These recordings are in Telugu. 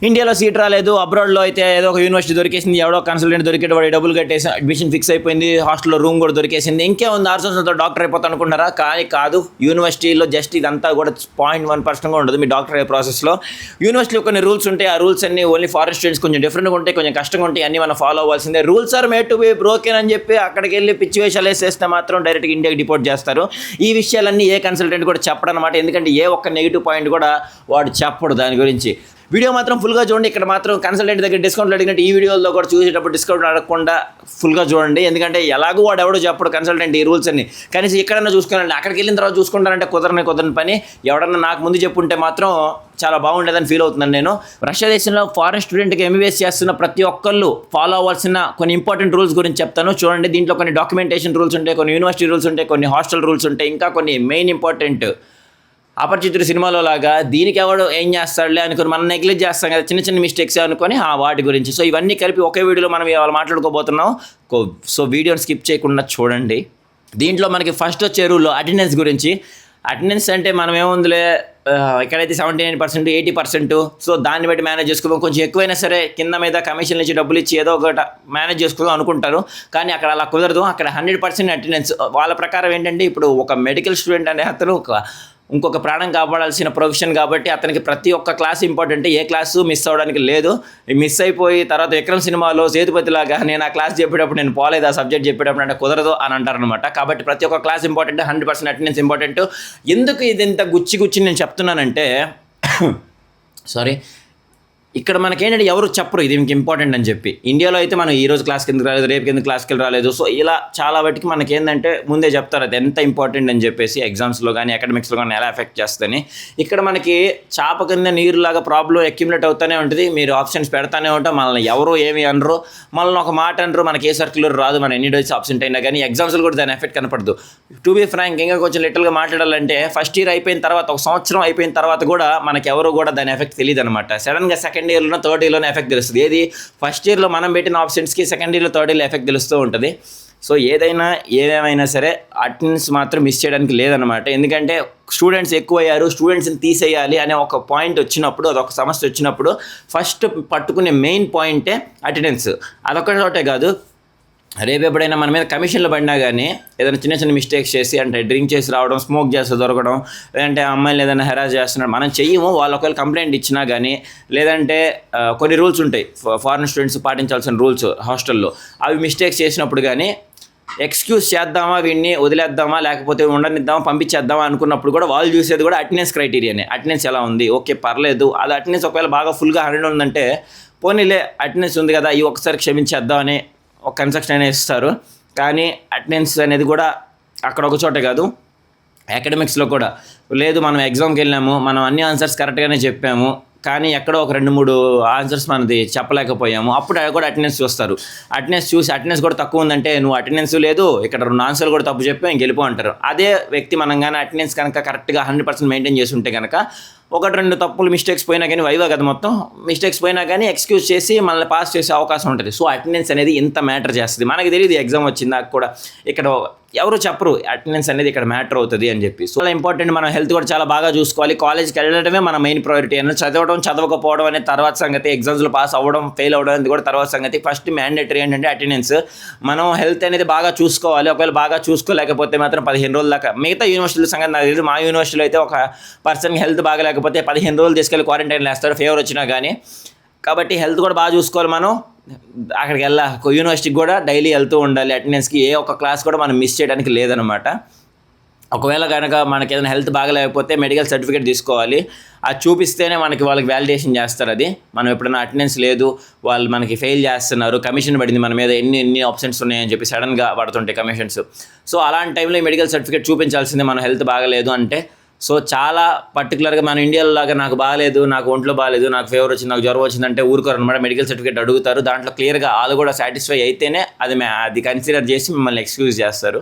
ఇండియాలో సీట్ రాలేదు, అబ్రాడ్లో అయితే ఏదో ఒక యూనివర్సిటీ దొరికేసింది, ఎవడో కన్సల్టెంట్ దొరికేటి వాడు డబ్బులు కట్టేసి అడ్మిషన్ ఫిక్స్ అయిపోయింది, హాస్టల్లో రూమ్ కూడా దొరికేసింది, ఇంకేముంది 6 సంవత్సరాలతో డాక్టర్ అయిపోతా అనుకుంటారా? కానీ కాదు, యూనివర్సిటీలో జస్ట్ ఇదంతా కూడా 0.1% కూడా ఉండదు మీ డాక్టర్ అయ్యే ప్రాసెస్లో. యూనివర్సిటీలో కొన్ని రూల్స్ ఉంటాయి, ఆ రూల్స్ అన్ని ఓన్లీ ఫారెన్ స్టూడెంట్స్ కొంచెం డిఫరెంట్గా ఉంటాయి, కొంచెం కష్టంగా ఉంటాయి, అన్నీ మనం ఫాలో అవ్వాల్సిందే. Rules are made to be broken అని చెప్పి అక్కడికి వెళ్ళి పిచ్చి వేషాలు వేసేస్తే మాత్రం డైరెక్ట్గా ఇండియాకి డిపోర్ట్ చేస్తారు. ఈ విషయాలన్నీ ఏ కన్సల్టెంట్ కూడా చెప్పడం అనమాట, ఎందుకంటే ఏ ఒక్క నెగిటివ్ పాయింట్ కూడా వాడు చెప్పడు దాని గురించి. వీడియో మాత్రం ఫుల్గా చూడండి. ఇక్కడ మాత్రం కన్సల్టెంట్ దగ్గర డిస్కౌంట్లు అడిగినట్టు ఈ వీడియోలో కూడా చూసేటప్పుడు డిస్కౌంట్ అడగకుండా ఫుల్గా చూడండి, ఎందుకంటే ఎలాగో వాడు ఎవడో చెప్పడు కన్సల్టెంట్ ఈ రూల్స్ అన్ని. కనీసం ఎక్కడన్నా చూసుకోవాలండి, అక్కడికి వెళ్ళిన తర్వాత చూసుకుంటానంటే కుదరని పని. ఎవడన్నా నాకు ముందు చెప్పుంటే మాత్రం చాలా బాగుండేదని ఫీల్ అవుతున్నాను నేను. రష్యా దేశంలో ఫారెన్ స్టూడెంట్కి ఎంబీబీఎస్ చేస్తున్న ప్రతి ఒక్కళ్ళు ఫాలో అవ్వాల్సిన కొన్ని ఇంపార్టెంట్ రూల్స్ గురించి చెప్తాను చూడండి. దీంట్లో కొన్ని డాక్యుమెంటేషన్ రూల్స్ ఉంటాయి, కొన్ని యూనివర్సిటీ రూల్స్ ఉంటాయి, కొన్ని హాస్టల్ రూల్స్ ఉంటాయి, ఇంకా కొన్ని మెయిన్ ఇంపార్టెంట్. అపరిచితుడు సినిమాలో లాగా దీనికి ఎవడు ఏం చేస్తాడులే అనుకుని మనం నెగ్లెక్ట్ చేస్తాం కదా, చిన్న చిన్న మిస్టేక్స్ అనుకొని వాటి గురించి. సో ఇవన్నీ కలిపి ఒకే వీడియోలో మనం ఇవాళ మాట్లాడుకోబోతున్నాం. సో వీడియోని స్కిప్ చేయకుండా చూడండి. దీంట్లో మనకి ఫస్ట్ వచ్చే రూల్ అటెండెన్స్ గురించి. అటెండెన్స్ అంటే మనం ఏముందిలే, ఎక్కడైతే 79%, 80%, సో దాన్ని బట్టి మేనేజ్ చేసుకోవడం. కొంచెం ఎక్కువైనా సరే కింద మీద కమిషన్లు ఇచ్చి డబ్బులు ఇచ్చి ఏదో ఒకటి మేనేజ్ చేసుకోవడం అనుకుంటారు, కానీ అక్కడ అలా కుదరదు. అక్కడ 100% అటెండెన్స్. వాళ్ళ ప్రకారం ఏంటంటే, ఇప్పుడు ఒక మెడికల్ స్టూడెంట్ అనే అతను ఇంకొక ప్రాణం కాపాడాల్సిన ప్రొఫెషన్ కాబట్టి అతనికి ప్రతి ఒక్క క్లాస్ ఇంపార్టెంట్, ఏ క్లాసు మిస్ అవ్వడానికి లేదు. మిస్ అయిపోయి తర్వాత విక్రమ్ సినిమాలో సేతుపతిలాగా నేను ఆ క్లాస్ చెప్పేటప్పుడు నేను పోలేదు, ఆ సబ్జెక్ట్ చెప్పేటప్పుడు అంటే కుదరదు అని అంటారనమాట. కాబట్టి ప్రతి ఒక్క క్లాస్ ఇంపార్టెంట్, 100% అటెండెన్స్ ఇంపార్టెంట్. ఎందుకు ఇది ఇంత గుచ్చి నేను చెప్తున్నానంటే సారీ, ఇక్కడ మనకేంటంటే ఎవరు చెప్పరు ఇది మీకు ఇంపార్టెంట్ అని చెప్పి. ఇండియాలో అయితే మనం ఈ రోజు క్లాస్కి ఎందుకు రాలేదు, రేపు ఎందుకు క్లాస్కి రాలేదు, సో ఇలా చాలా వాటికి మనకేంటంటే ముందే చెప్తారు అది ఎంత ఇంపార్టెంట్ అని చెప్పేసి, ఎగ్జామ్స్లో కానీ అకాడమిక్స్లో కానీ ఎలా ఎఫెక్ట్ చేస్తుందని. ఇక్కడ మనకి చాప కింద నీరులాగా ప్రాబ్లం అక్యుములేట్ అవుతూనే ఉంటుంది. మీరు ఆప్షన్స్ పెడతానే ఉంటాం, మనల్ని ఎవరు ఏమి అనరు, మనల్ని ఒక మాట అనరు, మనకి ఏ సర్క్యులర్ రాదు, మన ఎన్ని డేస్ ఆప్షెంట్ అయినా కానీ ఎగ్జామ్స్లో కూడా దాని ఎఫెక్ట్ కనపడదు. టు బీ ఫ్రాంక్, ఇంకా కొంచెం లిటిల్గా మాట్లాడాలంటే ఫస్ట్ ఇయర్ అయిపోయిన తర్వాత, ఒక సంవత్సరం అయిపోయిన తర్వాత కూడా మనకి ఎవరు కూడా దాని ఎఫెక్ట్ తెలియదు అనమాట. సడన్గా సెకండ్ ఇయర్లో థర్డ్ ఇయర్లోనే ఎఫెక్ట్ తెలుస్తుంది. ఏది ఫస్ట్ ఇయర్లో మనం పెట్టిన ఆప్షన్స్కి సెకండ్ ఇయర్లో థర్డ్ ఇయర్లో ఎఫెక్ట్ తెలుస్తూ ఉంటుంది. సో ఏదేమైనా సరే అటెండెన్స్ మాత్రం మిస్ చేయడానికి లేదనమాట. ఎందుకంటే స్టూడెంట్స్ ఎక్కువయ్యారు, స్టూడెంట్స్ని తీసేయాలి అనే ఒక పాయింట్ వచ్చినప్పుడు, అదొక సమస్య వచ్చినప్పుడు ఫస్ట్ పట్టుకునే మెయిన్ పాయింటే అటెండెన్స్. అదొకటే కాదు, రేపు ఎప్పుడైనా మన మీద కమిషన్లు పడినా కానీ ఏదైనా చిన్న చిన్న మిస్టేక్స్ చేసి, అంటే డ్రింక్ చేసి రావడం, స్మోక్ చేస్తూ దొరకడం, లేదంటే అమ్మాయిలు ఏదైనా హెరాస్ చేస్తున్నాడు మనం చెయ్యము, వాళ్ళు ఒకవేళ కంప్లైంట్ ఇచ్చినా కానీ, లేదంటే కొన్ని రూల్స్ ఉంటాయి ఫారెన్ స్టూడెంట్స్ పాటించాల్సిన రూల్స్ హాస్టల్లో, అవి మిస్టేక్స్ చేసినప్పుడు కానీ ఎక్స్క్యూజ్ చేద్దామా, వీడిని వదిలేద్దామా, లేకపోతే ఉండనిద్దామా, పంపించేద్దామా అనుకున్నప్పుడు కూడా వాళ్ళు చూసేది కూడా అటెండెన్స్ క్రైటీరియానే. అటెండెన్స్ ఎలా ఉంది, ఓకే పర్లేదు, అది అటెండెన్స్ ఒకవేళ బాగా ఫుల్గా 100 ఉందంటే పోనీలే అటెండెన్స్ ఉంది కదా, ఈ ఒకసారి క్షమించేద్దామని ఒక కన్సెషన్ అనేది ఇస్తారు. కానీ అటెండెన్స్ అనేది కూడా అక్కడ ఒక చోటే కాదు, అకాడమిక్స్లో కూడా లేదు. మనం ఎగ్జామ్కి వెళ్ళాము, మనం అన్ని ఆన్సర్స్ కరెక్ట్గానే చెప్పాము, కానీ ఎక్కడో ఒక 2-3 ఆన్సర్స్ మనది చెప్పలేకపోయాము, అప్పుడు కూడా అటెండెన్స్ చూస్తారు. అటెండెన్స్ చూసి అటెండెన్స్ కూడా తక్కువ ఉందంటే నువ్వు అటెండెన్స్ లేదు, ఇక్కడ 2 ఆన్సర్లు కూడా తప్పు చెప్పావు, ఇంకెళ్ళిపో అంటారు. అదే వ్యక్తి మనం కానీ అటెండెన్స్ కనుక కరెక్ట్గా 100% మెయింటైన్ చేసి ఉంటే కనుక 1-2 తప్పులు మిస్టేక్స్ పోయినా కానీ, వైవా కదా మొత్తం మిస్టేక్స్ పోయినా కానీ ఎక్స్క్యూజ్ చేసి మనల్ని పాస్ చేసే అవకాశం ఉంటుంది. సో అటెండెన్స్ అనేది ఇంత మ్యాటర్ చేస్తుంది. మనకి తెలియదు ఎగ్జామ్ వచ్చింది, నాకు కూడా ఇక్కడ ఎవరు చెప్పరు అటెండెన్స్ అనేది ఇక్కడ మ్యాటర్ అవుతుంది అని చెప్పి. సో అలా ఇంపార్టెంట్. మనం హెల్త్ కూడా చాలా బాగా చూసుకోవాలి. కాలేజ్కి వెళ్ళడమే మన మెయిన్ ప్రయారిటీ. అని చదవకపోవడం అనేది తర్వాత సంగతి, ఎగ్జామ్స్లో పాస్ అవ్వడం ఫెయిల్ అవ్వడం అనేది కూడా తర్వాత సంగతి. ఫస్ట్ మ్యాండేటరీ ఏంటంటే అటెండెన్స్. మనం హెల్త్ అనేది బాగా చూసుకోవాలి. ఒకవేళ బాగా చూసుకోలేకపోతే మాత్రం 15 రోజుల దాకా, మిగతా యూనివర్సిటీల సంగతి నాకు తెలియదు, మా యూనివర్సిటీలో అయితే ఒక పర్సన్కి హెల్త్ బాగాలేకపోతే 15 రోజులు తీసుకెళ్ళి క్వారంటైన్లో వేస్తారు, ఫీవర్ వచ్చినా కానీ. కాబట్టి హెల్త్ కూడా బాగా చూసుకోవాలి. మనం అక్కడికి యూనివర్సిటీకి కూడా డైలీ వెళ్తూ ఉండాలి. అటెండెన్స్కి ఏ ఒక్క క్లాస్ కూడా మనం మిస్ చేయడానికి లేదనమాట. ఒకవేళ కనుక మనకి ఏదైనా హెల్త్ బాగలేకపోతే మెడికల్ సర్టిఫికేట్ తీసుకోవాలి. అది చూపిస్తేనే వాళ్ళకి వ్యాలిడేషన్ చేస్తారు. అది మనం ఎప్పుడైనా అటెండెన్స్ లేదు, వాళ్ళు మనకి ఫెయిల్ చేస్తున్నారు, కమిషన్ పడింది మన మీద, ఎన్ని ఆప్షన్స్ ఉన్నాయని చెప్పి సడన్గా పడుతుంటాయి కమిషన్స్. సో అలాంటి టైంలో ఈ మెడికల్ సర్టిఫికేట్ చూపించాల్సిందే మనం హెల్త్ బాగలేదు అంటే. సో చాలా పర్టికులర్గా మన ఇండియాలో లాగా నాకు బాగాలేదు, నాకు ఒంట్లో బాగాలేదు, నాకు ఫీవర్ వచ్చింది, నాకు జ్వరం వచ్చిందంటే ఊరుకోరు అనమాట. మెడికల్ సర్టిఫికేట్ అడుగుతారు. దాంట్లో క్లియర్గా వాళ్ళు కూడా సాటిస్ఫై అయితేనే అది కన్సిడర్ చేసి మిమ్మల్ని ఎక్స్క్యూజ్ చేస్తారు,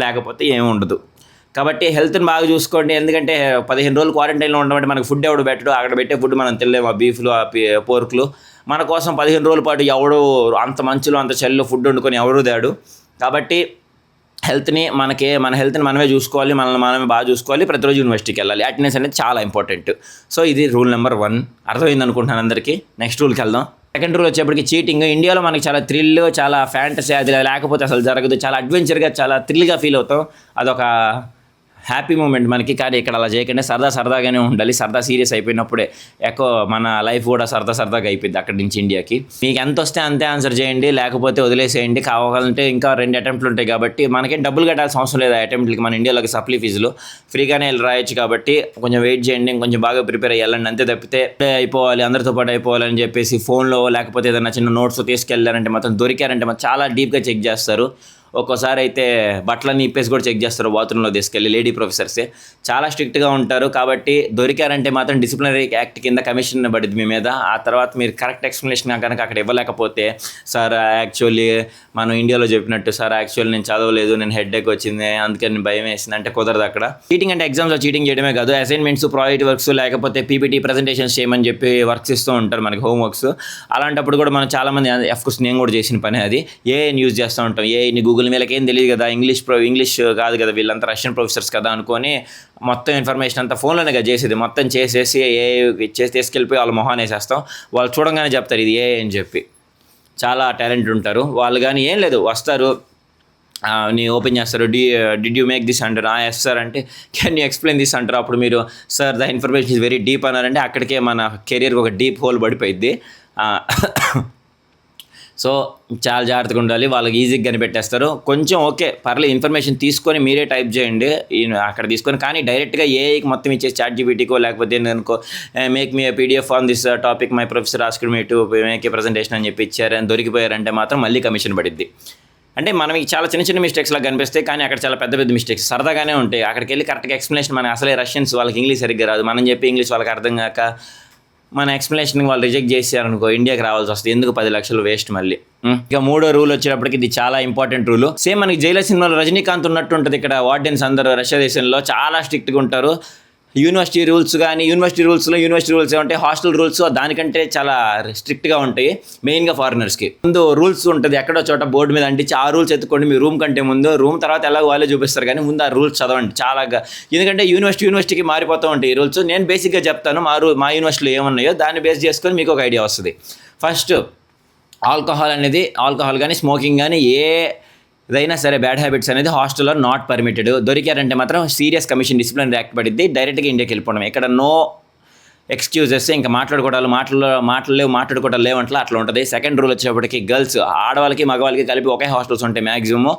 లేకపోతే ఏమి ఉండదు. కాబట్టి హెల్త్ని బాగా చూసుకోండి. ఎందుకంటే 15 రోజులు క్వారంటైన్లో ఉండమంటే మనకు ఫుడ్ ఎవడు పెట్టడు, అక్కడ పెట్టే ఫుడ్ మనం తినలేము, ఆ బీఫ్లు, ఆ పోర్కులు. మన కోసం 15 రోజుల పాటు ఎవడు అంత మంచులో అంత చలిలో ఫుడ్ వండుకొని ఎవరు తేడు. కాబట్టి మన హెల్త్ని మనమే చూసుకోవాలి, మనల్ని మనమే బాగా చూసుకోవాలి, ప్రతిరోజు యూనివర్సిటీకి వెళ్ళాలి. అటెండెన్స్ అనేది చాలా ఇంపార్టెంట్. సో ఇది రూల్ నెంబర్ 1. అర్థమైంది అనుకుంటున్నాను అందరికీ. నెక్స్ట్ రూల్కి వెళ్దాం. సెకండ్ రూల్ వచ్చేప్పటికి చీటింగ్. ఇండియాలో మనకి చాలా థ్రిల్, చాలా ఫ్యాంటసీ, అది లేకపోతే అసలు జరగదు. చాలా అడ్వెంచర్గా, చాలా థ్రిల్గా ఫీల్ అవుతాం. అదొక హ్యాపీ మూమెంట్ మనకి. కానీ ఇక్కడ అలా చేయకుండా సరదాగానే ఉండాలి. సీరియస్ అయిపోయినప్పుడే ఎక్కువ మన లైఫ్ కూడా సరదాగా అయిపోయింది అక్కడి నుంచి ఇండియాకి. మీకు ఎంత వస్తే అంతే ఆన్సర్ చేయండి, లేకపోతే వదిలేసేయండి. కావాలంటే ఇంకా 2 అటెంప్ట్లు ఉంటాయి కాబట్టి మనకేం డబ్బులు కట్టాల్సిన అవసరం లేదు. ఆ అటెంప్ట్లకి మన ఇండియాలోకి సప్లీ ఫీజులు ఫ్రీగానే వెళ్ళి రాయొచ్చు. కాబట్టి కొంచెం వెయిట్ చేయండి, కొంచెం బాగా ప్రిపేర్ అయ్యాలండి. అంతే తప్పితే అయిపోవాలి, అందరితో పాటు అయిపోవాలని చెప్పేసి ఫోన్లో లేకపోతే ఏదైనా చిన్న నోట్స్ తీసుకెళ్ళారంటే మాత్రం దొరికారంటే మాత్రం చాలా డీప్గా చెక్ చేస్తారు. ఒక్కోసారి అయితే బట్టలన్నీ ఇప్పేసి కూడా చెక్ చేస్తారు బాత్రూంలో తీసుకెళ్ళి. లేడీ ప్రొఫెసర్సే చాలా స్ట్రిక్ట్గా ఉంటారు. కాబట్టి దొరికారంటే మాత్రం డిసిప్లినరీ యాక్ట్ కింద కమిషన్ పడింది మీ మీద. ఆ తర్వాత మీరు కరెక్ట్ ఎక్స్ప్లెనేషన్ కనుక అక్కడ ఇవ్వలేకపోతే, సార్ యాక్చువల్లీ మనం ఇండియాలో చెప్పినట్టు, సార్ యాక్చువల్లీ నేను చదవలేదు, నేను హెడ్ఏక్ వచ్చింది, అందుకని నేను భయం వేసింది అంటే కుదరదు అక్కడ. చీటింగ్ అంటే ఎగ్జామ్స్లో చీటింగ్ చేయడమే కాదు, అసైన్మెంట్స్, ప్రాజెక్ట్ వర్క్స్, లేకపోతే పీపీటీ ప్రజెంటేషన్స్ చేయమని చెప్పి వర్క్స్ ఇస్తూ ఉంటారు మనకి, హోంవర్క్స్. అలాంటప్పుడు కూడా మనం చాలామంది, అఫ్కోర్స్ నేను కూడా చేసిన పని అది, ఏఐని యూజ్ చేస్తూ ఉంటాం. ఏఐని గూగుల్ వీళ్ళకేం తెలియదు కదా, ఇంగ్లీష్ కాదు కదా, వీళ్ళంతా రష్యన్ ప్రొఫెసర్స్ కదా అనుకొని మొత్తం ఇన్ఫర్మేషన్ అంతా ఫోన్లోనే కదా చేసేది. మొత్తం చేసేసి తీసుకెళ్ళిపోయి వాళ్ళ మొహాన్ని వేసేస్తాం. వాళ్ళు చూడంగానే చెప్తారు ఇది ఏ అని చెప్పి. చాలా టాలెంట్ ఉంటారు వాళ్ళు. కానీ ఏం లేదు, వస్తారు, నీ ఓపెన్ చేస్తారు, డిడ్ యూ మేక్ దిస్ అంటారు. ఎస్ సార్ అంటే, కెన్ యూ ఎక్స్ప్లెయిన్ దిస్ అంటారు. అప్పుడు మీరు sir the information is very deep అన్నారంటే అక్కడికే మన కెరీర్కి ఒక డీప్ హోల్ పడిపోయింది. సో చాలా జాగ్రత్తగా ఉండాలి. వాళ్ళకి ఈజీగా కనిపెట్టేస్తారు. కొంచెం ఓకే పర్లేదు, ఇన్ఫర్మేషన్ తీసుకొని మీరే టైప్ చేయండి అక్కడ తీసుకొని. కానీ డైరెక్ట్గా ఏఐకి మొత్తం ఇచ్చే ChatGPTకో లేకపోతే అనుకో make me PDF on this topic my professor asked me to make a presentation అని చెప్పి ఇచ్చారని దొరికిపోయారంటే మాత్రం మళ్ళీ కమిషన్ పడిద్ది. అంటే మనకి చాలా చిన్న మిస్టేక్స్ లాగా కనిపిస్తాయి, కానీ అక్కడ చాలా పెద్ద మిస్టేక్స్ సరదాగానే ఉంటాయి. అక్కడికి వెళ్ళి కరెక్ట్గా ఎక్స్ప్లెనేషన్, మన అసలే రష్యన్స్, వాళ్ళకి ఇంగ్లీష్ సరిగ్గా రాదు, మనం చెప్పి ఇంగ్లీష్ వాళ్ళకి అర్థం కాక మన ఎక్స్ప్లెనేషన్ వాళ్ళు రిజెక్ట్ చేశారనుకో, ఇండియాకి రావాల్సి వస్తుంది. ఎందుకు 10 లక్షలు వేస్ట్ మళ్ళీ. ఇక 3వ రూల్ వచ్చేటప్పటికి ఇది చాలా ఇంపార్టెంట్ రూల్. సేమ్ మనకి జైలర్ సినిమాలో రజనీకాంత్ ఉన్నట్టు ఉంటుంది. ఇక్కడ వార్డెన్స్ అందరూ రష్యా దేశంలో చాలా స్ట్రిక్ట్గా ఉంటారు. యూనివర్సిటీ రూల్స్ ఏమంటే హాస్టల్ రూల్స్ దానికంటే చాలా స్ట్రిక్ట్గా ఉంటాయి, మెయిన్గా ఫారినర్స్కి. ముందు రూల్స్ ఉంటుంది ఎక్కడో చోట బోర్డు మీద అంటించి, ఆ రూల్స్ ఎత్తుకోండి మీ రూమ్ కంటే ముందు. రూమ్ తర్వాత ఎలాగో వాళ్ళే చూపిస్తారు, కానీ ముందు ఆ రూల్స్ చదవండి చాలా. ఎందుకంటే యూనివర్సిటీకి మారిపోతూ ఉంటాయి ఈ రూల్స్. నేను బేసిక్గా చెప్తాను మా యూనివర్సిటీలో ఏమున్నాయో దాన్ని బేస్ చేసుకొని మీకు ఒక ఐడియా వస్తుంది. ఫస్ట్, ఆల్కహాల్ కానీ స్మోకింగ్ కానీ ఏదైనా సరే బ్యాడ్ హ్యాబిట్స్ అనేది హాస్టల్లో నాట్ పర్మిటెడ్. దొరికారంటే మాత్రం సీరియస్ కమిషన్, డిసిప్లినరీ యాక్ట్ పడిద్ది. డైరెక్ట్గా ఇండియాకి వెళ్ళిపోవడం. ఇక్కడ నో ఎక్స్క్యూజెస్, ఇంకా మాట్లాడుకోవడాలు లేవంట్లా అట్లా ఉంటుంది. సెకండ్ రూల్ వచ్చేప్పటికి గర్ల్స్, ఆడవాళ్ళకి మగవాళ్ళకి కలిపి ఒకే హాస్టల్స్ ఉంటాయి మ్యాక్సిమం.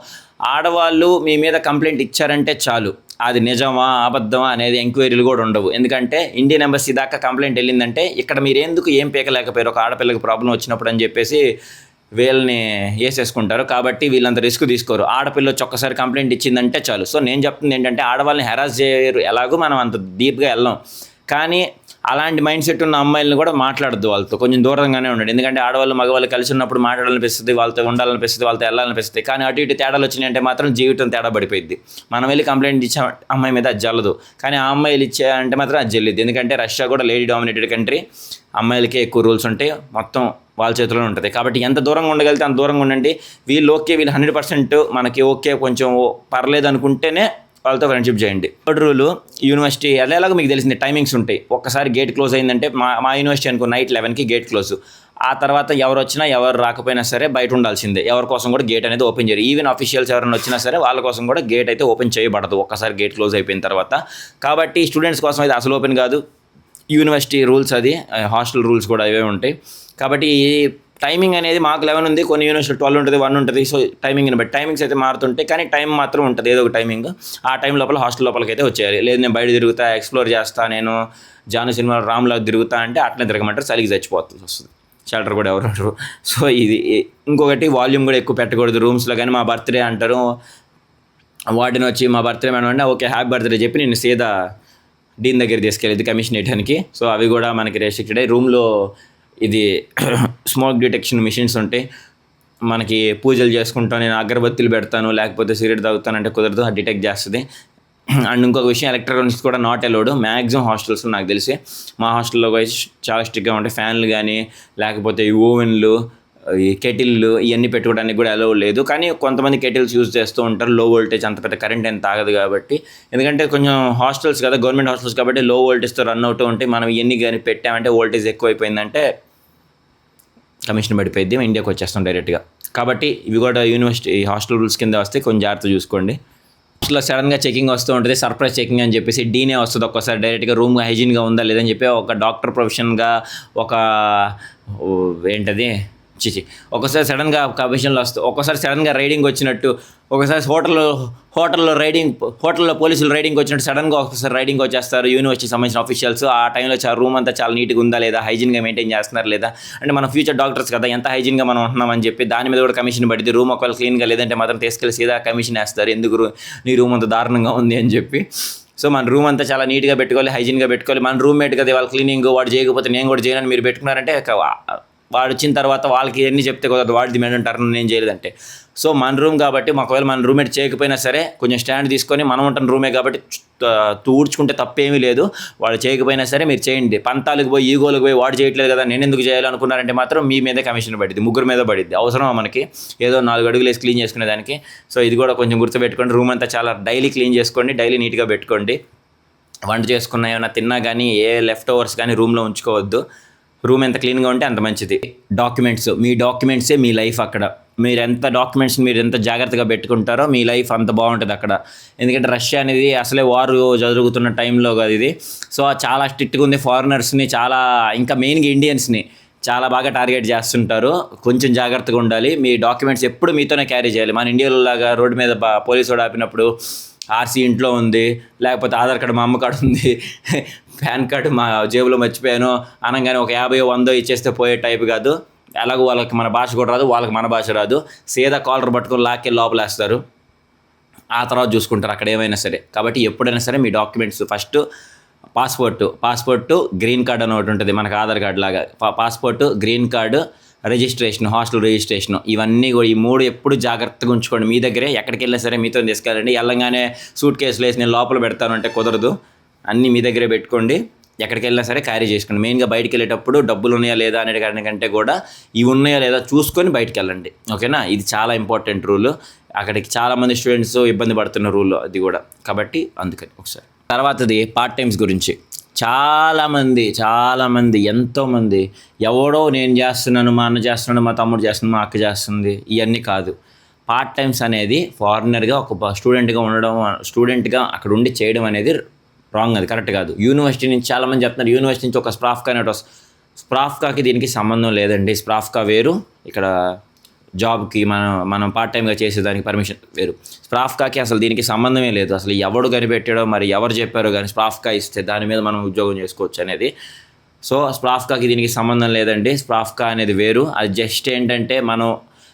ఆడవాళ్ళు మీ మీద కంప్లైంట్ ఇచ్చారంటే చాలు, అది నిజమా అబద్ధమా అనేది ఎంక్వైరీలు కూడా ఉండవు. ఎందుకంటే ఇండియన్ ఎంబసీ దాకా కంప్లైంట్ వెళ్ళిందంటే ఇక్కడ మీరు ఎందుకు ఏం పీకలేకపోయారు ఒక ఆడపిల్లకి ప్రాబ్లం వచ్చినప్పుడు అని చెప్పేసి వీళ్ళని వేసేసుకుంటారు. కాబట్టి వీళ్ళంత రిస్క్ తీసుకోరు. ఆడపిల్ల వచ్చి ఒక్కసారి కంప్లైంట్ ఇచ్చిందంటే చాలు. సో నేను చెప్తుంది ఏంటంటే ఆడవాళ్ళని హెరాస్ చేయరు, ఎలాగో మనం అంత డీప్గా వెళ్ళాం. కానీ అలాంటి మైండ్ సెట్ ఉన్న అమ్మాయిలను కూడా మాట్లాడద్దు, వాళ్ళతో కొంచెం దూరంగానే ఉండండి. ఎందుకంటే ఆడవాళ్ళు మగవాళ్ళు కలిసి ఉన్నప్పుడు మాట్లాడాలనిపిస్తుంది, వాళ్ళతో ఉండాలనిపిస్తుంది, వాళ్ళతో వెళ్ళాలనిపిస్తుంది. కానీ అటు ఇటు తేడాలు వచ్చినాయంటే మాత్రం జీవితం తేడా పడిపోయింది. మనం వెళ్ళి కంప్లైంట్ ఇచ్చే అమ్మాయి మీద అది జల్లదు, కానీ ఆ అమ్మాయిలు ఇచ్చాయంటే మాత్రం అది జల్లిద్ది. ఎందుకంటే రష్యా కూడా లేడీ డామినేటెడ్ కంట్రీ, అమ్మాయిలకే ఎక్కువ రూల్స్ ఉంటాయి, మొత్తం వాళ్ళ చేతిలో ఉంటుంది. కాబట్టి ఎంత దూరంగా ఉండగలిగితే అంత దూరంగా ఉండండి. వీళ్ళు 100% మనకి ఓకే కొంచెం పర్లేదు అనుకుంటేనే వాళ్ళతో ఫ్రెండ్షిప్ చేయండి. థర్డ్ రూల్, యూనివర్సిటీ ఎలాగో మీకు తెలిసింది టైమింగ్స్ ఉంటాయి. ఒక్కసారి గేట్ క్లోజ్ అయిందంటే మా యూనివర్సిటీ అనుకో నైట్ 11కి గేట్ క్లోజ్. ఆ తర్వాత ఎవరు వచ్చినా ఎవరు రాకపోయినా సరే బయట ఉండాల్సిందే. ఎవరి కోసం కూడా గేట్ అనేది ఓపెన్ చేయరు. ఈవెన్ అఫీషియల్స్ ఎవరైనా వచ్చినా సరే వాళ్ళ కోసం కూడా గేట్ అయితే ఓపెన్ చేయబడదు ఒక్కసారి గేట్ క్లోజ్ అయిపోయిన తర్వాత. కాబట్టి స్టూడెంట్స్ కోసం అయితే అసలు ఓపెన్ కాదు. యూనివర్సిటీ రూల్స్ అది, హాస్టల్ రూల్స్ కూడా అవే ఉంటాయి. కాబట్టి టైమింగ్ అనేది మాకు 11 ఉంది, కొన్ని యూనివర్సిటీ 12 ఉంటుంది, 1 ఉంటుంది. సో టైమింగ్ని బట్టి టైమింగ్స్ అయితే మారుతుంటాయి, కానీ టైం మాత్రం ఉంటుంది ఏదో ఒక టైమింగ్. ఆ టైం లోపల హాస్టల్ లోపలికి అయితే వచ్చేయాలి. లేదు నేను బయట తిరుగుతా, ఎక్స్ప్లోర్ చేస్తా, నేను జాను సినిమా రామ్లాగా తిరుగుతా అంటే అట్లనే తిరగమంటారు, చలికి చచ్చిపోతుంది వస్తుంది. షెల్టర్ కూడా ఎవరు. సో ఇది ఇంకొకటి, వాల్యూమ్ కూడా ఎక్కువ పెట్టకూడదు రూమ్స్లో. కానీ మా బర్త్డే అంటారు, వార్డెన్ వచ్చి మా బర్త్డే మేడం అంటే ఓకే హ్యాపీ బర్త్డే చెప్పి నేను సీదా డీన్ దగ్గర తీసుకెళ్ళేది కమిషన్ వేయడానికి. సో అవి కూడా మనకి రెస్ట్రిక్టెడ్. రూమ్లో ఇది స్మోక్ డిటెక్షన్ మిషన్స్ ఉంటాయి. మనకి పూజలు చేసుకుంటాను, నేను అగరబత్తులు పెడతాను లేకపోతే సిగరెట్ తాగుతానంటే కుదరదు, అది డిటెక్ట్ చేస్తుంది. అండ్ ఇంకొక విషయం, ఎలక్ట్రానిక్స్ కూడా నాట్ అలౌడ్ మ్యాక్సిమం హాస్టల్స్ నాకు తెలిసి. మా హాస్టల్లో చాలా స్ట్రిక్ట్గా ఉంటాయి. ఫ్యాన్లు కానీ లేకపోతే ఓవెన్లు ఈ కెటిల్లు ఇవన్నీ పెట్టుకోవడానికి కూడా అలౌ లేదు. కానీ కొంతమంది కెటిల్స్ యూజ్ చేస్తూ ఉంటారు. లో వోల్టేజ్ అంత పెద్ద కరెంట్ ఏం తాగదు కాబట్టి, ఎందుకంటే కొంచెం హాస్టల్స్ కదా, గవర్నమెంట్ హాస్టల్స్ కాబట్టి లో వోల్టేజ్తో రన్ అవుతూ ఉంటాయి. మనం ఇవన్నీ కానీ పెట్టామంటే వోల్టేజ్ ఎక్కువైపోయిందంటే కమిషన్ పడిపోయింది, ఇండియాకి వచ్చేస్తాం డైరెక్ట్గా. కాబట్టి ఇవి కూడా యూనివర్సిటీ హాస్టల్ రూల్స్ కింద వస్తే కొంచెం జాగ్రత్త చూసుకోండి. హాస్టల్లో సడన్గా చెకింగ్ వస్తూ ఉంటుంది, సర్ప్రైజ్ చెకింగ్ అని చెప్పేసి డీనే వస్తుంది ఒక్కోసారి డైరెక్ట్గా. రూమ్ హైజీన్గా ఉందా లేదని చెప్పి ఒక డాక్టర్ ప్రొఫెషన్గా ఒక ఏంటది ఒక్కోసారి సడన్గా కమిషన్లు వస్తూ, ఒక్కోసారి సడన్గా రైడింగ్ వచ్చినట్టు, ఒకసారి హోటల్లో పోలీసులు రైడింగ్ వచ్చినట్టు సడన్గా ఒకసారి రైడింగ్ వచ్చేస్తారు యూనివర్సిటీకి సంబంధించిన ఆఫీషియల్స్. ఆ టైంలో రూమ్ అంతా చాలా నీట్గా ఉందా లేదా, హైజీన్గా మెయింటైన్ చేస్తున్నారు లేదా, అంటే మన ఫ్యూచర్ డాక్టర్స్ కదా, ఎంత హైజీన్గా మనం ఉంటున్నామని చెప్పి దాని మీద కూడా కమిషన్ పడింది. రూమ్ ఒకవేళ క్లీన్గా లేదంటే మాత్రం తీసుకెళ్ళి సీదా కమిషన్ వేస్తారు, ఎందుకు నీ రూమ్ అంత దారుణంగా ఉంది అని చెప్పి. సో మన రూమ్ అంతా చాలా నీట్గా పెట్టుకోవాలి, హైజీన్గా పెట్టుకోవాలి. మన రూమ్మేట్ కదా వాళ్ళ క్లీనింగ్, వాడు చేయకపోతే నేను కూడా చేయనని మీరు పెట్టుకున్నారంటే వాడు వచ్చిన తర్వాత వాళ్ళకి ఎన్ని చెప్తే కుదరదు, వాడు డిమాండ్ అంటారు నేను చేయలేదంటే. సో మన రూమ్ కాబట్టి ఒకవేళ మన రూమ్మేట్ చేయకపోయినా సరే కొంచెం స్టాండ్ తీసుకొని, మనం ఉంటున్న రూమే కాబట్టి ఊడ్చుకుంటే తప్పేమీ లేదు. వాడు చేయకపోయినా సరే మీరు చేయండి. పంతాలకు పోయి ఈగోలకు పోయి వాడు చేయట్లేదు కదా నేను ఎందుకు చేయాలనుకున్నారంటే మాత్రం మీ మీదే కమిషన్ పడింది, ముగ్గురు మీద పడింది. అవసరమా మనకి ఏదో 4 అడుగులు వేసి క్లీన్ చేసుకునే దానికి? సో ఇది కూడా కొంచెం గుర్తుపెట్టుకోండి. రూమ్ అంతా చాలా డైలీ క్లీన్ చేసుకోండి, డైలీ నీట్గా పెట్టుకోండి. వంట చేసుకున్న ఏమైనా తిన్నా కానీ ఏ లెఫ్ట్ ఓవర్స్ కానీ రూమ్లో ఉంచుకోవద్దు. రూమ్ ఎంత క్లీన్గా ఉంటే అంత మంచిది. డాక్యుమెంట్స్, మీ డాక్యుమెంట్సే మీ లైఫ్. అక్కడ మీరు ఎంత జాగ్రత్తగా పెట్టుకుంటారో మీ లైఫ్ అంత బాగుంటుంది అక్కడ. ఎందుకంటే రష్యా అనేది అసలే వారు జరుగుతున్న టైంలో కదా ఇది. సో చాలా స్ట్రిక్ట్గా ఉంది. ఫారినర్స్ని చాలా, ఇంకా మెయిన్గా ఇండియన్స్ని చాలా బాగా టార్గెట్ చేస్తుంటారు. కొంచెం జాగ్రత్తగా ఉండాలి. మీ డాక్యుమెంట్స్ ఎప్పుడు మీతోనే క్యారీ చేయాలి. మన ఇండియాలో లాగా రోడ్డు మీద పోలీసు వాడు ఆపినప్పుడు ఆర్సీ ఇంట్లో ఉంది, లేకపోతే ఆధార్ కార్డు మా అమ్మ కార్డు ఉంది, పాన్ కార్డు మా జేబులో మర్చిపోయాను అనగానే ఒక 50-100 ఇచ్చేస్తే పోయే టైప్ కాదు. అలాగూ వాళ్ళకి మన భాష కూడా రాదు, వాళ్ళకి మన భాష రాదు. సీదా కాలర్ పట్టుకొని లాక్కి లోపలేస్తారు, ఆ తర్వాత చూసుకుంటారు అక్కడ ఏమైనా సరే. కాబట్టి ఎప్పుడైనా సరే మీ documents first passport green card అని ఒకటి ఉంటుంది మనకు ఆధార్ కార్డు లాగా. Passport, green card, registration, hostel registration, ఇవన్నీ కూడా ఈ 3 ఎప్పుడు జాగ్రత్తగా ఉంచుకోండి మీ దగ్గరే. ఎక్కడికి వెళ్ళినా సరే మీతో తీసుకెళ్ళండి. వెళ్ళంగానే సూట్ కేసులు వేసి నేను లోపల పెడతాను అంటే కుదరదు. అన్నీ మీ దగ్గరే పెట్టుకోండి. ఎక్కడికి వెళ్ళినా సరే క్యారీ చేసుకోండి. మెయిన్గా బయటికి వెళ్ళేటప్పుడు డబ్బులు ఉన్నాయా లేదా అనే దానికంటే కూడా ఇవి ఉన్నాయా లేదా చూసుకొని బయటికి వెళ్ళండి, ఓకేనా? ఇది చాలా ఇంపార్టెంట్ రూల్. అక్కడికి చాలామంది స్టూడెంట్స్ ఇబ్బంది పడుతున్న రూల్ అది కూడా. కాబట్టి అందుకని ఒకసారి తర్వాతది పార్ట్ టైమ్స్ గురించి. చాలామంది ఎంతోమంది ఎవడో నేను చేస్తున్నాను, మా అన్న చేస్తున్నాడు, మా తమ్ముడు చేస్తున్నాడు, మా అక్క చేస్తుంది, ఇవన్నీ కాదు. పార్ట్ టైమ్స్ అనేది ఫారినర్గా ఒక స్టూడెంట్గా అక్కడ ఉండి చేయడం అనేది రాంగ్, అది కరెక్ట్ కాదు. యూనివర్సిటీ నుంచి చాలామంది చెప్తున్నారు, యూనివర్సిటీ నుంచి ఒక స్ప్రాఫ్కా అనేది స్ప్రాఫ్కాకి దీనికి సంబంధం లేదండి. స్ప్రాఫ్కా వేరు, ఇక్కడ జాబ్కి మనం పార్ట్ టైంగా చేసేదానికి పర్మిషన్ వేరు. స్ప్రాఫ్కాకి అసలు దీనికి సంబంధమే లేదు. అసలు ఎవడు కనిపెట్టాడో మరి ఎవరు చెప్పారో కానీ స్ప్రాఫ్కా ఇస్తే దాని మీద మనం ఉద్యోగం చేసుకోవచ్చు అనేది. సో స్ప్రాఫ్కాకి దీనికి సంబంధం లేదండి. స్ప్రాఫ్కా అనేది వేరు. అది జస్ట్ ఏంటంటే మనం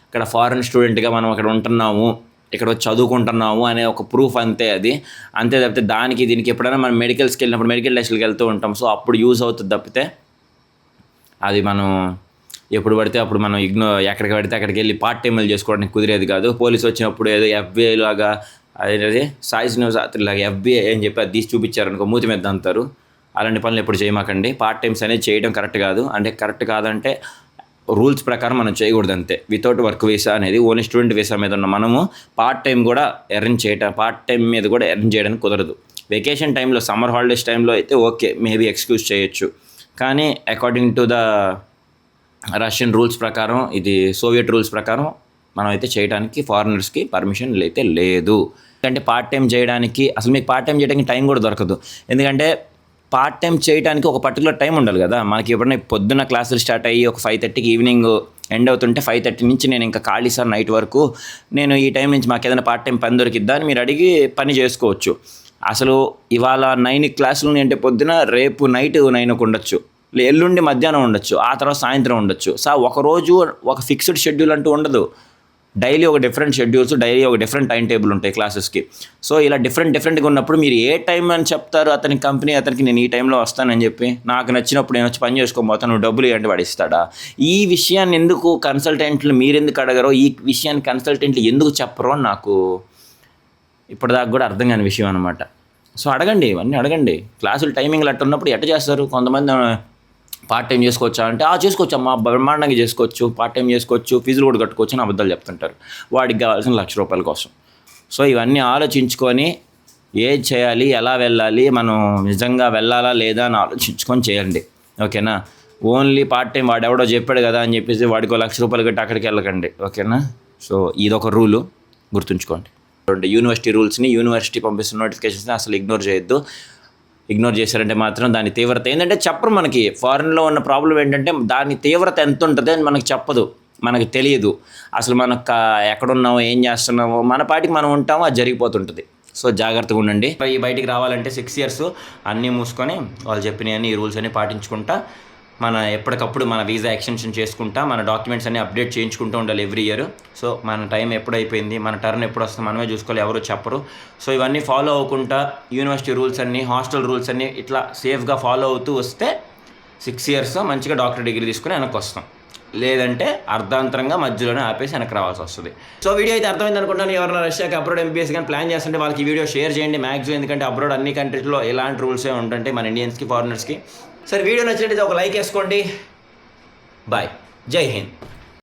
ఇక్కడ ఫారెన్ స్టూడెంట్గా మనం అక్కడ ఉంటున్నాము, ఇక్కడ చదువుకుంటున్నాము అనే ఒక ప్రూఫ్ అంతే. అది అంతే తప్పితే దానికి దీనికి ఎప్పుడైనా మనం మెడికల్స్కి వెళ్ళినప్పుడు మెడికల్ టెస్ట్కి వెళ్తూ ఉంటాం, సో అప్పుడు యూజ్ అవుతుంది తప్పితే అది మనం ఎప్పుడు పడితే అప్పుడు మనం ఎక్కడికి పడితే అక్కడికి వెళ్ళి పార్ట్ టైంలు చేసుకోవడానికి కుదిరేది కాదు. పోలీసు వచ్చినప్పుడు ఏదో ఎఫ్బిఐ లాగా అదేది సాయి శ్రీనివాసలాగా ఎఫ్బిఐ అని చెప్పి అది తీసి చూపించారనుకో మూతి మీద అంటారు. అలాంటి పనులు ఎప్పుడు చేయమాకండి. పార్ట్ టైమ్స్ అనేది చేయడం కరెక్ట్ కాదు. అంటే కరెక్ట్ కాదంటే రూల్స్ ప్రకారం మనం చేయకూడదు అంతే. వితౌట్ వర్క్ వీసా అనేది ఓన్లీ స్టూడెంట్ వీసా మీద ఉన్న మనము పార్ట్ టైం కూడా పార్ట్ టైం మీద కూడా ఎర్న్ చేయడానికి కుదరదు. వెకేషన్ టైంలో, సమ్మర్ హాలిడేస్ టైంలో అయితే ఓకే, మేబీ ఎక్స్క్యూజ్ చేయొచ్చు. కానీ according to the Russian rules ప్రకారం, ఇది సోవియట్ రూల్స్ ప్రకారం మనం అయితే చేయడానికి ఫారినర్స్కి పర్మిషన్ అయితే లేదు. ఎందుకంటే పార్ట్ టైం చేయడానికి అసలు మీకు పార్ట్ టైం చేయడానికి టైం కూడా దొరకదు. ఎందుకంటే పార్ట్ టైం చేయడానికి ఒక పర్టికులర్ టైం ఉండాలి కదా. మనకి ఎప్పుడైనా పొద్దున్న క్లాసులు స్టార్ట్ అయ్యి ఒక 5:30కి ఈవినింగ్ ఎండ్ అవుతుంటే 5:30 నుంచి నేను ఇంకా ఖాళీ సార్ నైట్ వరకు, నేను ఈ టైం నుంచి మాకు ఏదైనా పార్ట్ టైం పని దొరికిద్దా అని మీరు అడిగి పని చేసుకోవచ్చు. అసలు ఇవాళ 9 క్లాసులు అంటే పొద్దున, రేపు నైట్ 9కు ఉండొచ్చు, ఎల్లుండి మధ్యాహ్నం ఉండొచ్చు, ఆ తర్వాత సాయంత్రం ఉండొచ్చు. ఒకరోజు ఒక ఫిక్స్డ్ షెడ్యూల్ అంటూ ఉండదు. డైలీ ఒక డిఫరెంట్ షెడ్యూల్స్, డైలీ ఒక డిఫరెంట్ టైం టేబుల్ ఉంటాయి క్లాసెస్కి. సో ఇలా డిఫరెంట్గా ఉన్నప్పుడు మీరు ఏ టైం అని చెప్తారు అతనికి, కంపెనీ అతనికి నేను ఈ టైంలో వస్తానని చెప్పి నాకు నచ్చినప్పుడు నేను వచ్చి పని చేసుకోబోతాను, నువ్వు డబ్బులు ఇవ్వండి వాడు ఇస్తాడా? ఈ విషయాన్ని ఎందుకు కన్సల్టెంట్లు మీరెందుకు అడగరో, ఈ విషయాన్ని కన్సల్టెంట్లు ఎందుకు చెప్పరో నాకు ఇప్పటిదాకా కూడా అర్థం కాని విషయం అనమాట. సో అడగండి, ఇవన్నీ అడగండి. క్లాసులు టైమింగ్లు అట్టు ఉన్నప్పుడు ఎట్ట చేస్తారు? కొంతమంది పార్ట్ టైం చేసుకోవచ్చా అంటే చేసుకోవచ్చు అమ్మా, బ్రహ్మాండంగా చేసుకోవచ్చు, పార్ట్ టైం చేసుకోవచ్చు, ఫీజులు కూడా కట్టుకోవచ్చు అని అబద్ధాలు చెప్తుంటారు వాడికి కావాల్సిన ₹1,00,000 కోసం. సో ఇవన్నీ ఆలోచించుకొని ఏది చేయాలి, ఎలా వెళ్ళాలి, మనం నిజంగా వెళ్ళాలా లేదా అని ఆలోచించుకొని చేయండి, ఓకేనా. ఓన్లీ పార్ట్ టైం వాడెవడో చెప్పాడు కదా అని చెప్పేసి వాడికి ₹1,00,000 కట్టి అక్కడికి వెళ్ళకండి, ఓకేనా. సో ఇదొక రూలు గుర్తుంచుకోండి. యూనివర్సిటీ రూల్స్ని, యూనివర్సిటీ పంపిస్తున్న నోటిఫికేషన్స్ని అసలు ఇగ్నోర్ చేయొద్దు. ఇగ్నోర్ చేశారంటే మాత్రం దాని తీవ్రత ఏంటంటే చెప్పరు మనకి. ఫారెన్లో ఉన్న ప్రాబ్లం ఏంటంటే దాని తీవ్రత ఎంత ఉంటుంది అని మనకు చెప్పదు, మనకు తెలియదు. అసలు మనకు ఎక్కడున్నామో ఏం చేస్తున్నామో మన పాటికి మనం ఉంటామో అది జరిగిపోతుంటుంది. సో జాగ్రత్తగా ఉండండి. ఈ బయటికి రావాలంటే 6 years అన్నీ మూసుకొని వాళ్ళు చెప్పినవన్నీ ఈ రూల్స్ అన్నీ పాటించుకుంటా మన ఎప్పటికప్పుడు మన వీసా ఎక్స్టెన్షన్ చేసుకుంటా మన డాక్యుమెంట్స్ అన్నీ అప్డేట్ చేయించుకుంటూ ఉండాలి ఎవ్రీ ఇయర్. సో మన టైం ఎప్పుడు అయిపోయింది, మన టర్న్ ఎప్పుడు వస్తుంది మనమే చూసుకోవాలి, ఎవరు చెప్పరు. సో ఇవన్నీ ఫాలో అవ్వకుండా యూనివర్సిటీ రూల్స్ అన్నీ, హాస్టల్ రూల్స్ అన్నీ ఇట్లా సేఫ్గా ఫాలో అవుతూ వస్తే 6 years మంచిగా డాక్టర్ డిగ్రీ తీసుకుని వెనక్కి వస్తాం. లేదంటే అర్ధాంతరంగా మధ్యలోనే ఆపేసి వెనక్కి రావాల్సి వస్తుంది. సో వీడియో అయితే అర్థమైంది అనుకుంటాను. ఎవరైనా రష్యాకి అబ్రాడ్ ఎంబీఎస్ కానీ ప్లాన్ చేస్తుంటే వాళ్ళకి ఈ వీడియో షేర్ చేయండి మ్యాక్సిమం, ఎందుకంటే అబ్రాడ్ అన్ని కంట్రీస్లో ఎలాంటి రూల్సే ఉంటుంటాయి మన ఇండియన్స్కి, ఫారినర్స్కి. సరే వీడియో నచ్చినట్టయితే ఒక లైక్ వేసుకోండి. బాయ్, జై హింద్.